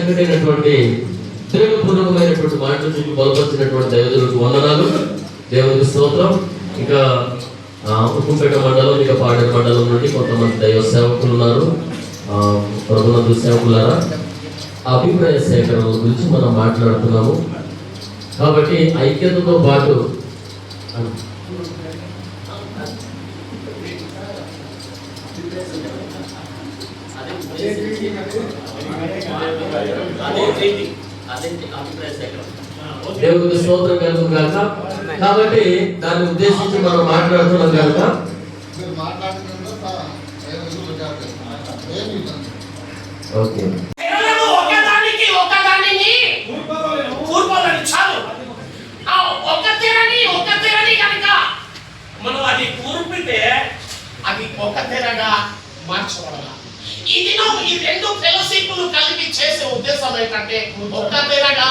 చక్కటైనటువంటి ప్రేమపూర్వకమైనటువంటి మాటలు మీకు బలపరిచినటువంటి దైవజనులకు వందనాలు, దేవునికి స్తోత్రం. ఇంకా ఉప్పుపేట మండలం, ఇంకా పాడేరు మండలం నుండి కొంతమంది దైవ సేవకులు ఉన్నారు. ప్రభునందు సేవకులారా, అభిప్రాయ సేకరణ గురించి మనం మాట్లాడుతున్నాము. కాబట్టి ఐక్యతతో పాటు దేవుడికి స్తోత్రం కలుగును గాక. కాబట్టి దాన్ని ఉద్దేశించి మనం మాట్లాడుతున్నాం కనుక ఓకే. మనం అది కూర్పితే అది ఒక తెరగా మార్చబడాలి. ఇది ఈ రెండు ఫెలోషిప్లు కలిపి చేసే ఉద్దేశం ఏంటంటే ఒక తెరగా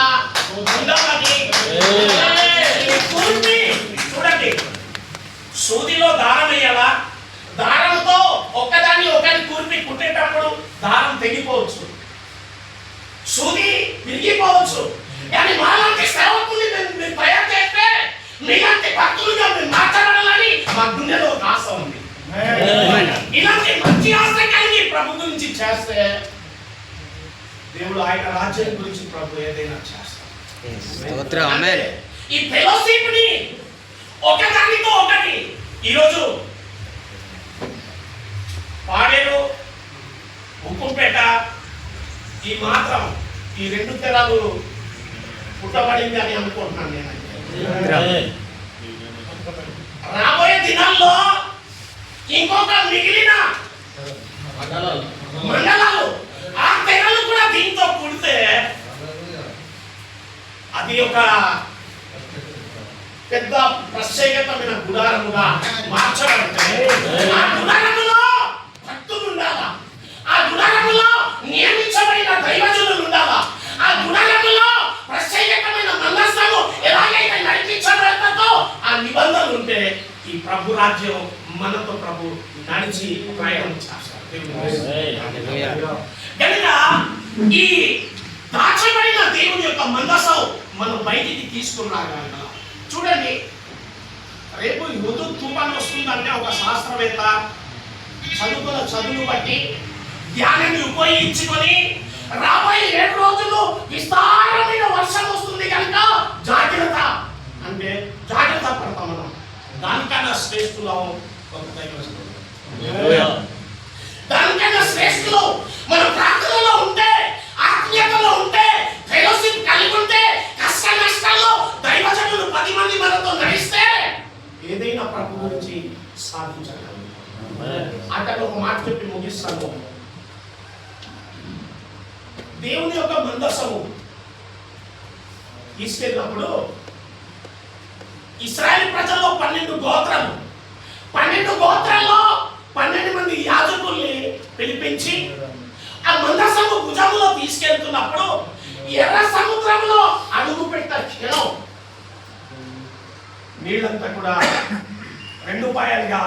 ఉండాలని. చూడండి, సూదిలో దారం వేయాలా, దారంతో ఒకదాన్ని ఒకటి కూర్పి కుట్టేటప్పుడు దారం తెగిపోవచ్చు, సూది విరిగిపోవచ్చు. కానీ మాలాంటి సేవకుల్ని మీరు తయారు చేస్తే మీలాంటి భక్తులుగా మీరు మాట్లాడాలని మా గుండెలో ఒక ఆశ ఉంది. ఇలాంటి మంచి ఆశ కలిగి ప్రభు గురించి చేస్తే దేవుడు ఆయన రాజ్యం గురించి ప్రభు ఏదైనా చేస్తారు. ఈ ఫెలోషిప్ ని ఒకదానితో ఒకటి ఈరోజు పాడేరు, ఉప్పుపేట ఈ మాత్రం ఈ రెండు తెరాలు పుట్టబడింది అని అనుకుంటున్నాను నేను. రాబోయే దినాల్లో ఇంకొక మిగిలిన మండలాలు ఆ తెరలు కూడా దీంతో కూడితే అది ఒక పెద్ద ప్రత్యేకమైన గుడారముగా మార్చబడితే ఆ గుడారములో భక్తులు ఉండాలా, ఆ గుడారములో నియమించబడిన దైవజనులు ఉండాలా, ఆ గుడారములో ప్రత్యేకమైన మందస్థము ఎలాగైతే నడిపించబడతాదో ఆ నిబంధనలు ఉంటే ఈ ప్రభు రాజ్యం మనతో ప్రభు నడిచి ప్రయాణం చేస్తారు. కనుక ఈ దాచబడిన దేవుని యొక్క మందసం మనం బయటికి తీసుకున్నాగా. చూడండి, రేపు యుద్ధ తుఫాను వస్తుందంటే ఒక శాస్త్రవేత్త చదువుకున్న చదువును బట్టి ధ్యానాన్ని ఉపయోగించుకొని రాబోయే 7 రోజులు విస్తారమైన వర్షం వస్తుంది కనుక జాగ్రత్త అంటే జాగ్రత్త పడతాం. మనం దానికన్నా శ్రేష్ఠులు ఒక దైవజనుడు, దానికన్నా శ్రేష్ఠులు మన ప్రార్థనలో ఉంటే, ఆత్మీయతలో ఉంటే, ఫెలోషిప్ కలిగి ఉంటే, కష్ట నష్టాల్లో దైవజనులు 10 మంది మనతో నడిస్తే ఏదైనా ప్రభు గురించి సాధించగలం. అక్కడ ఒక మాట చెప్పి ముగిస్తాను. దేవుని యొక్క మందసము తీసుకెళ్ళినప్పుడు ఇశ్రాయేల్ ప్రజల్లో 12 గోత్రాలు, 12 గోత్రాల్లో 12 మంది యాజకుల్ని పిలిపించి ఆ మందసము భుజములో తీసుకెళ్తున్నప్పుడు ఎర్ర సముద్రంలో అడుగు పెట్ట క్షణం నీళ్ళంతా కూడా 2 పాయలుగా,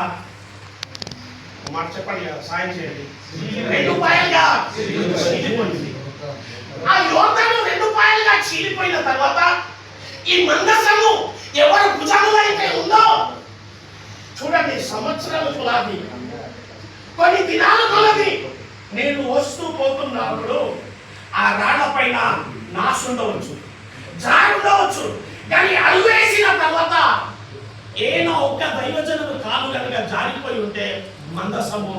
మాట చెప్పండి కదా, సాయం చేయండి, 2 పాయలుగా చీలిపోయింది. ఆ యోర్దాను 2 పాయలుగా చీలిపోయిన తర్వాత ఈ మందసము ఎవరు భుజములో అయితే ఉందో చూడండి, సంవత్సరాల కొలది, కొన్ని దినాల కొలది నేను వస్తూ పోతున్నప్పుడు ఆ రాళ్ల పైన నాసు ఉండవచ్చు, జారి ఉండవచ్చు. కానీ అడుగు వేసిన తర్వాత ఏనో ఒక దైవజనుడు కాలు కనుక జారిపోయి ఉంటే మందసము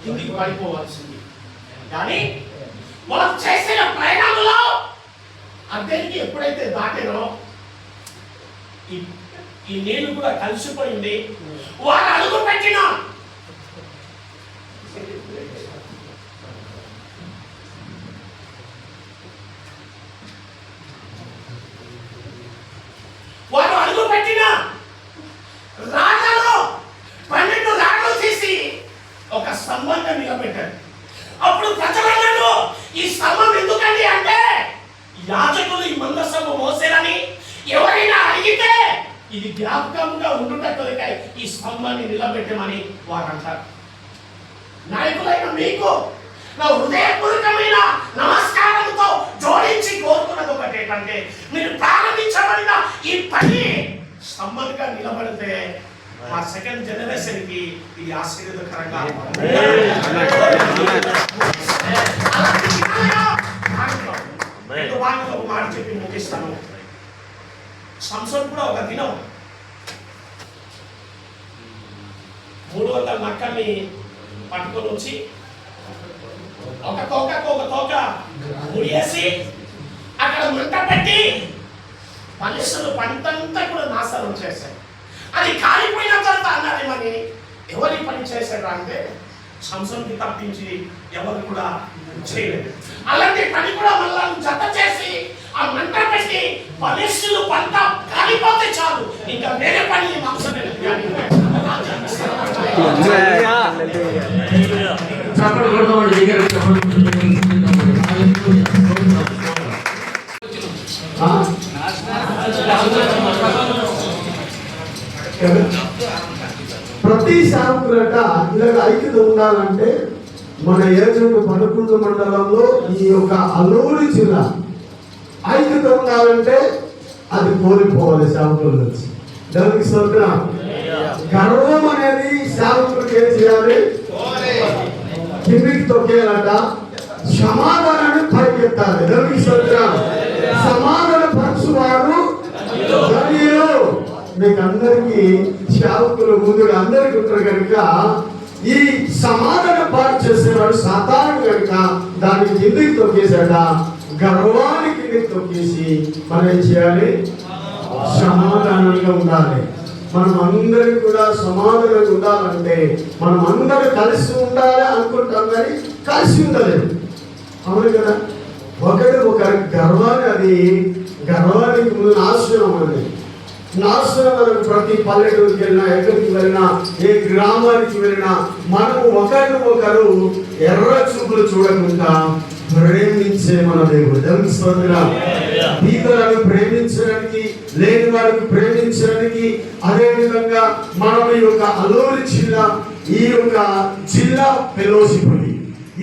కిందికి పడిపోవాల్సింది. కానీ వాళ్ళు చేసిన ప్రయాణంలో అద్దెకి ఎప్పుడైతే దాటారో ఈ నీళ్లు కూడా కలిసిపోయింది. వారు అడుగు పెట్టిన రాళ్లలో 12 రాళ్లు తీసి ఒక స్తంభంగా నిలబెట్టారు. అప్పుడు ప్రజలన్నారు, ఈ స్తంభం ఎందుకండి అంటే యాజకులు ఈ మందసము మోసేరని ఎవరైనా అడిగితే ఇది జ్ఞాపకంగా ఉండుటట్టుగా ఈ స్తంభాన్ని నిలబెట్టమని వారు అంటారు. నాయకులైన మీకు నా హృదయపూర్వకమైన నమస్కారంతో జోడి ఏంటంటే మీరు ప్రారంభించబడిన ఈ పని స్తంభంగా నిలబడితే మా సెకండ్ జనరేషన్ కి ఇది ఆశీర్వాదకరంగా ఒక మాట చెప్పి ముగిస్తాను. సంసోన్ కూడా ఒక దినం 300 నక్కల్ని పట్టుకొని వచ్చి ఒక తోక ముడియేసి అక్కడ మంట పెట్టి మనుషులు పంటంతా కూడా నాశనం చేశారు. అది కాలిపోయిన తర్వాత అన్నారేమని ఎవరి పని చేశారు అంటే సంసోన్కి తప్పించి ఎవరు కూడా చేయలేదు. అలాంటి పని కూడా మళ్ళా జత చేసి ఆ మంట పెట్టి మనుషులు పంట కాలిపోతే చాలు, ఇంకా వేరే పని అవసరం లేదు. ప్రతి సేవకులట ఇలాగ ఐక్యత ఉండాలంటే మన ఏజెంట్ పదకొండు మండలంలో ఈ యొక్క అల్లూరి జిల్లా ఐక్యత ఉండాలంటే అది కోల్పోవాలి సేవకుల నుంచి. దానికి స్తోత్రం. గర్వం అనేది సేవకులకు ఏం చేయాలి? కిందికి తొక్కేయాలట. సమాధానాన్ని పైకెత్తాలి. దానికి స్తోత్రం. సమాధాన పరచువారు మీకు అందరికీ సేవకులు ముందుగా అందరికీ ఉంటారు కనుక ఈ సమాధాన పాటు చేసేవాడు సాధారణ కనుక దాన్ని కిందికి తొక్కేసాడ. గర్వాన్ని కిందికి తొక్కేసి మనం ఏం చేయాలి? సమాధానంగా ఉండాలి. మనం అందరం కూడా సమాధానంగా ఉండాలంటే మనం అందరం కలిసి ఉండాలి అనుకుంటాం కానీ కలిసి ఉండలేదు. అవును కదా? ఒకరి గర్వాన్ని అది గర్వానికి ముందు నాశనం అనేది నాశనం. ప్రతి పల్లెటూరికి వెళ్ళినా ఎక్కడికి వెళ్ళినా ఏ గ్రామానికి వెళ్ళినా మనము ఒకరు ఎర్ర చూపులు చూడకుండా ప్రేమించే మన దేవుడు. దేవుని స్తోత్రం. బీదలను ప్రేమించడానికి, లేని వారికి ప్రేమించడానికి, అదే విధంగా మనం ఈ యొక్క అల్లూరి జిల్లా ఈ యొక్క జిల్లా ఫెలోషిప్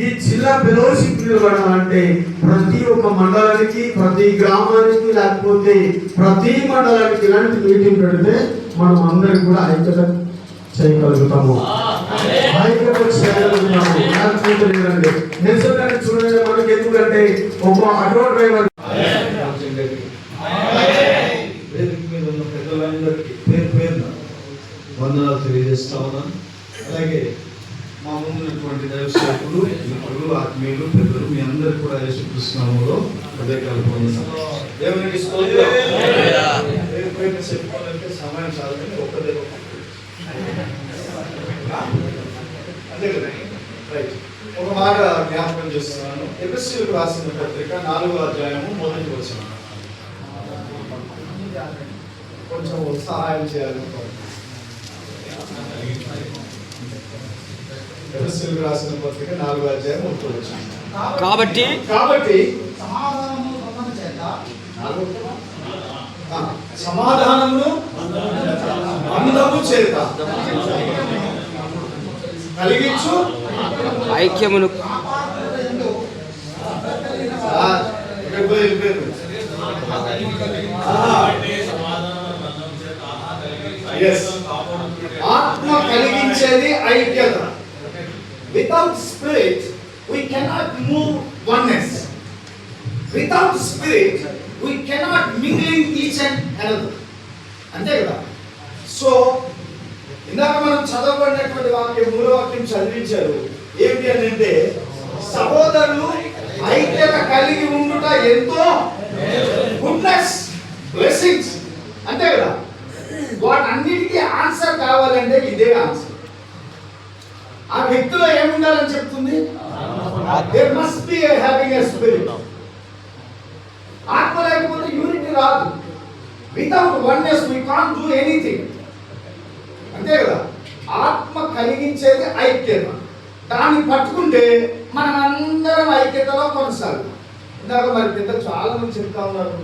ఈ జిల్లా ఫెలోషిప్ నిలబడాలంటే ప్రతి ఒక్క మండలానికి, ప్రతి గ్రామానికి, లేకపోతే ప్రతి మండలానికి ఇలాంటి మీటింగ్ పెడితే మనం అందరం కూడా ఐక్యత చేయగలుగుతాము. ఐక్యత చేయగలుగుతాము. లేదండి నిజంగానే చూడండి, మనకి ఎందుకంటే ఒక ఆటో డ్రైవర్ మీద ఉన్న పెద్దలందరికీ పేరు పేరున వందనాలు తెలియజేస్తా ఉన్నాను. అలాగే మా ముందున్నటువంటి దైవ సేవకులు, మిత్రులు, ఆత్మీయులు, పెద్దలు మీ అందరూ కూడా యేసుక్రీస్తు నామములో హృదయపూర్వక వందనాలు. దేవునికి స్తోత్రం. పేరు చెప్పుకోవాలంటే సమయం చాలని ఒక్కదే అంతే కదా? రైట్. ఒక మాట జ్ఞాపకం చేస్తున్నాను. ఎఫెసీయులకు రాసిన పత్రిక 4వ అధ్యాయము 1వ వచనం. కొంచెం సహాయం చేయాలి. ఎఫెసీయులకు రాసిన పత్రిక 4వ అధ్యాయం 1వ వచనం. కాబట్టి సమాధానమును బంధము చేత కలిగించు ఐక్యమును ఆత్మ కలిగించేది ఐక్యత. Without spirit we cannot move oneness. Without spirit we cannot mingle each and another. అంతే కదా? సో ఇందాక మనం చదవబడినటువంటి వాక్యం, మూల వాక్యం చదివించారు. ఏమిటి అని అంటే సహోదరులు ఐక్యత కలిగి ఉండుట ఎంతో గుడ్నెస్, బ్లెస్సింగ్స్. అంతే కదా? వాటన్నిటికీ ఆన్సర్ కావాలంటే ఇదే ఆన్సర్. ఆ వ్యక్తిలో ఏముండాలని చెప్తుంది? There must be having a spirit. ఆత్మ లేకపోతే యూనిటీ రాదు. Without oneness we can't do anything. అంతే కదా? ఆత్మ కలిగించేది ఐక్యత. దాన్ని పట్టుకుంటే మనం అందరం ఐక్యతలో కొనసాగుతాం. ఇందాక మరి పెద్దలు చాలా మంది చెప్తా ఉన్నారు.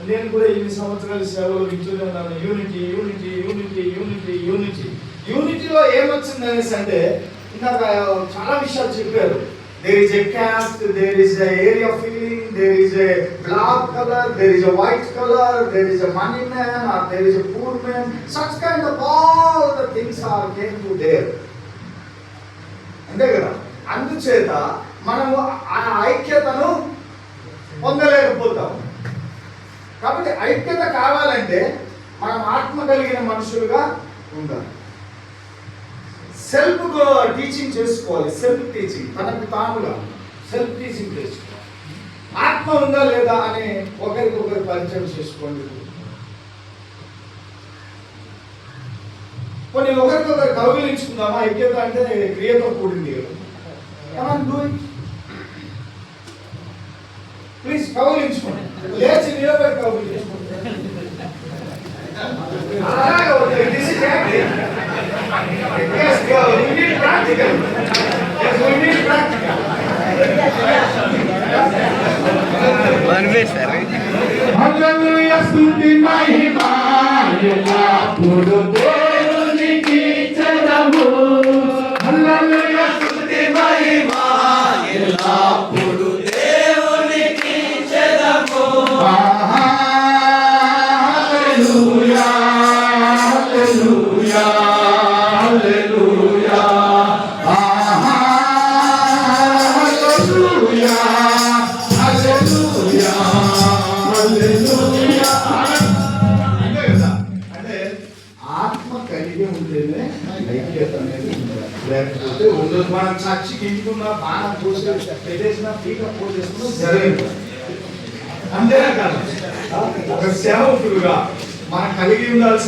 నేను కూడా ఇన్ని సంవత్సరాల సేవలో వింటూనే ఉన్నాను. Unity unity unity unity unity. యూనిటీలో ఏమొచ్చింది అనేసి అంటే ఇందాక చాలా విషయాలు చెప్పారు. There is a caste, there is a area feeling, there is a black color, there is a white color, there is a money man or there is a poor man. Such kind of all the things are came to there. అంతే కదా. అందుచేత మనము ఆ ఐక్యతను పొందలేకపోతాం. కాబట్టి ఐక్యత కావాలంటే మనం ఆత్మ కలిగిన మనుషులుగా ఉండాలి. సెల్ఫ్ టీచింగ్ చేసుకోవాలి. సెల్ఫ్ టీచింగ్, తనకు తానుగా సెల్ఫ్ టీచింగ్ చేసుకోవాలి. ఆత్మ ఉందా లేదా అని ఒకరికొకరు పరిచయం చేసుకోండి. కొన్ని ఒకరికొకరు కౌగిలించుకుందామా? ఐక్యత అంటే క్రియతో కూడింది కదా. ప్లీజ్ కౌగిలించుకోండి. లేచి నిలబడి కౌగిలించుకోండి. Yes, we need practical. Yes, we need practical. Hallelujah, స్తుతి మహిమ ఎల్లప్పుడూ దేవునికి చెందును. Hallelujah, స్తుతి మహిమ ఎల్లప్పుడూ దేవునికి చెందును. Hallelujah, hallelujah. Hallelujah. Hallelujah. Hallelujah. Hallelujah. అంటే కదా, అంటే ఆత్మ కలిగి ఉంటేనే ఐక్యత అనేది ఉండాలి. లేకపోతే ఉండదు. మనం చర్చికి ఇంటున్న బాణం చూసి పెట్టేసిన పీక పోసేసుకున్న జరిగింది. అంతేనా కాదు. ఒక సేవకుడుగా మనం కలిగి ఉండాల్సిన